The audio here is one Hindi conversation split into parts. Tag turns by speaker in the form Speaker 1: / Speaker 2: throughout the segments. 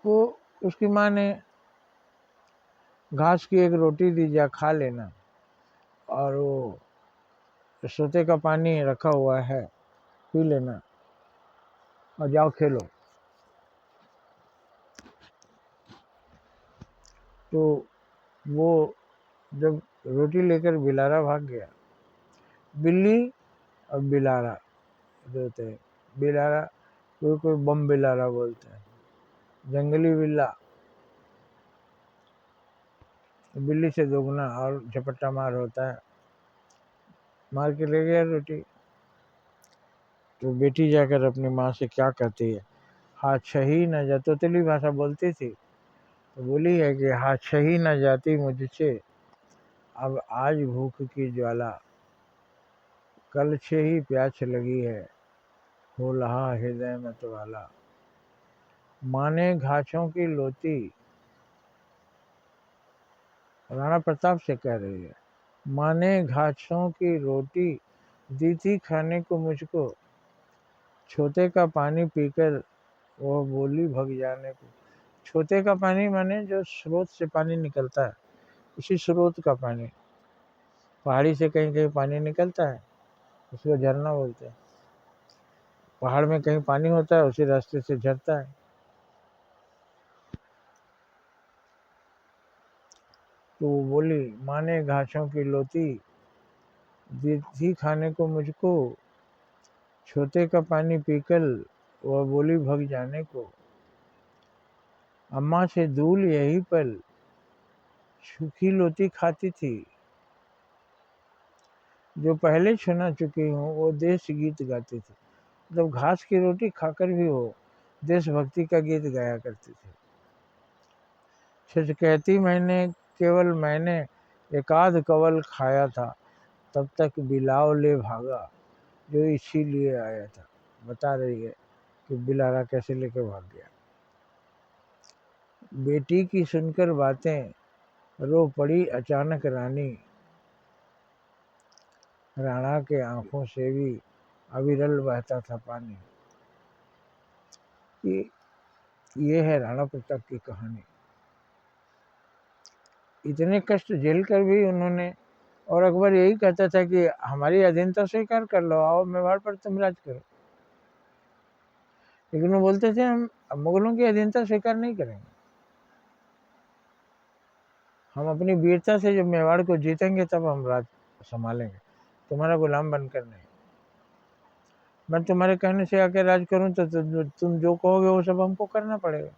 Speaker 1: वो उसकी माँ ने घास की एक रोटी दी, जा खा लेना, और वो सोते का पानी रखा हुआ है, पी लेना और जाओ खेलो। तो वो जब रोटी लेकर बिलारा भाग गया, बिल्ली और बिलारा जो होते हैं, बिलारा कोई कोई बम बिलारा बोलते हैं, जंगली बिल्ला बिल्ली से दोगुना और झपट्टा मार होता है, मार के ले गया रोटी। तो बेटी जाकर अपनी माँ से क्या कहती है, हाथ सही न जा, तोतली भाषा बोलती थी, तो बोली है कि हाथ सही न जाती मुझसे, अब आज भूख की ज्वाला, कल से ही प्यास लगी है, हो रहा हृदय मत वाला। माने घासों की लोती, राणा प्रताप से कह रही है, माने घासों की रोटी दी थी खाने को मुझको, छोते का पानी पीकर वह बोली भग जाने को। छोते का पानी माने जो स्रोत से पानी निकलता है, उसी स्रोत का पानी, पहाड़ी से कहीं कहीं पानी निकलता है, उसको झरना बोलते हैं। पहाड़ में कहीं पानी होता है, उसी रास्ते से झरता है। तो वो बोली, माने घासों की लोती दी थी खाने को मुझको, छोते का पानी पीकर वह बोली भग जाने को। अम्मा से दूल यही पल सूखी लोती खाती थी, जो पहले सुना चुकी हूँ वो देश गीत गाती थी। मतलब घास की रोटी खाकर भी वो देशभक्ति का गीत गाया करती थी। सच कहती मैंने एकाध कवल खाया था, तब तक बिलाव ले भागा, जो इसीलिए आया था। बता रही है कि बिलारा कैसे लेके भाग गया। बेटी की सुनकर बातें रो पड़ी अचानक रानी, राणा के आंखों से भी अविरल बहता था पानी। ये है राणा प्रताप की कहानी। इतने कष्ट झेल कर भी उन्होंने, और अकबर यही कहता था कि हमारी अधीनता स्वीकार कर लो, आओ मेवाड़ पर तुम राज करो। लेकिन वो बोलते थे हम मुगलों की अधीनता स्वीकार नहीं करेंगे, हम अपनी वीरता से जब मेवाड़ को जीतेंगे तब हम राज संभालेंगे, तुम्हारा गुलाम बनकर नहीं। मैं तुम्हारे कहने से आके राज करूं तो तुम जो कहोगे वो सब हमको करना पड़ेगा,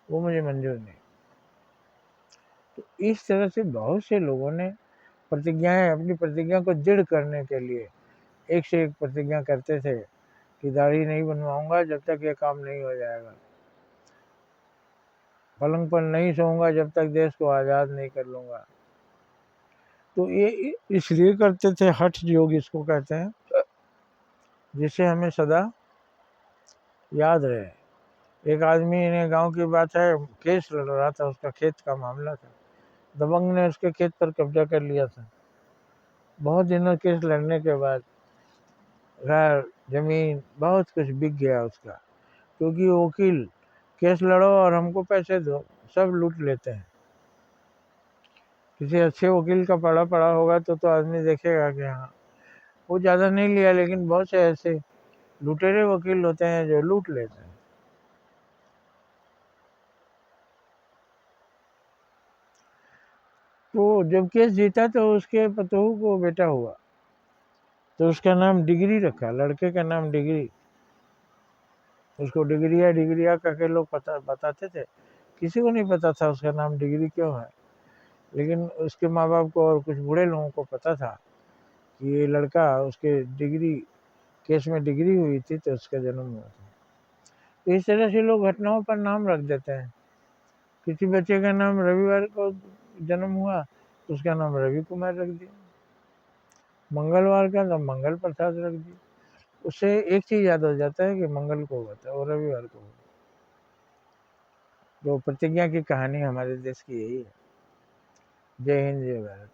Speaker 1: वो मुझे मंजूर नहीं। तो इस तरह से बहुत से लोगों ने प्रतिज्ञाएं, अपनी प्रतिज्ञा को दृढ़ करने के लिए एक से एक प्रतिज्ञा करते थे कि दाढ़ी नहीं बनवाऊंगा जब तक ये काम नहीं हो जाएगा, पलंग पर नहीं सोऊंगा जब तक देश को आज़ाद नहीं कर लूंगा। तो ये इसलिए करते थे, हठ योग इसको कहते हैं, जिससे हमें सदा याद रहे। एक आदमी ने, गांव की बात है, केस लड़ रहा था, उसका खेत का मामला था, दबंग ने उसके खेत पर कब्जा कर लिया था। बहुत दिनों केस लड़ने के बाद घर जमीन बहुत कुछ बिक गया उसका, क्योंकि वकील केस लड़ो और हमको पैसे दो, सब लूट लेते हैं। किसी अच्छे वकील का पढ़ा पढ़ा होगा तो आदमी देखेगा कि हाँ, वो ज़्यादा नहीं लिया, लेकिन बहुत से ऐसे लुटेरे वकील होते हैं जो लूट लेते हैं। तो जब केस जीता तो उसके पतोहू को बेटा हुआ, तो उसका नाम डिग्री रखा, लड़के का नाम डिग्री। उसको डिग्रिया कह के लोग बताते थे, किसी को नहीं पता था उसका नाम डिग्री क्यों है, लेकिन उसके माँ बाप को और कुछ बूढ़े लोगों को पता था कि ये लड़का, उसके डिग्री केस में डिग्री हुई थी तो उसका जन्म हुआ था। तो इस तरह से लोग घटनाओं पर नाम रख देते हैं। किसी बच्चे का नाम रविवार को जन्म हुआ तो उसका नाम रवि कुमार रख दिया, मंगलवार का तो मंगल प्रसाद रख दिया। उससे एक चीज याद हो जाता है कि मंगल को हुआ था और रविवार को हुआ। तो प्रतिज्ञा की कहानी हमारे देश की यही है। जय हिंद, जय भारत।